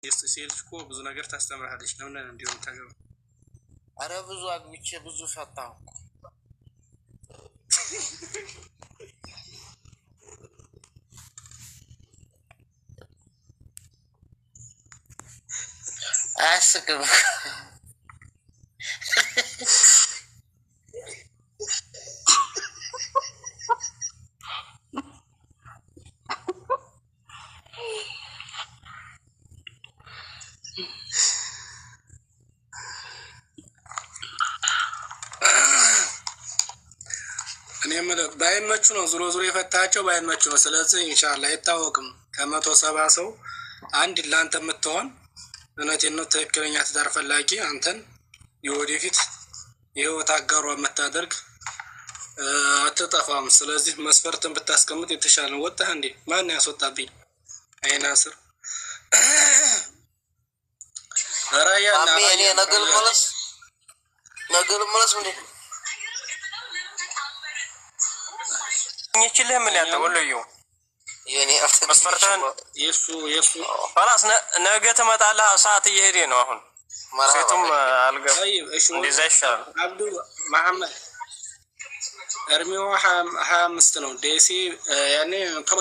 ሴልስ እኮ ብዙ ነገር ታስተምራለች። ለምን እንዲሆን ታገባ? አረ ብዙ አግብቼ ብዙ ፈታሁ እኮ። አያስቅም። እኔም ባይመቹ ነው ዙሮ ዙሮ የፈታቸው ባይመቹ ነው። ስለዚህ ኢንሻአላህ አይታወቅም። ከ170 ሰው አንድ ላንተ የምትሆን እውነቴን ነው ትክክለኛ ትዳር ፈላጊ አንተን የወደፊት የህይወት አጋሯ የምታደርግ አትጠፋም። ስለዚህ መስፈርትን ብታስቀምጥ የተሻለ ነው። ወጣህ እንዴ? ማን ያስወጣብኝ? አይናስር ራያ እና እኔ ነገል መለስ ምን ይችልህ ምን ያንተ ወሎዩ የኔ መስፈርተን የሱ خلاص ነገ ትመጣለህ። ሰዓት እየሄደ ነው አሁን። ሴቱም አልገባ እንደዛ ይሻላል። አብዱ መሐመድ እርሚው 25 ነው። ደሲ ያኔ ቶሎ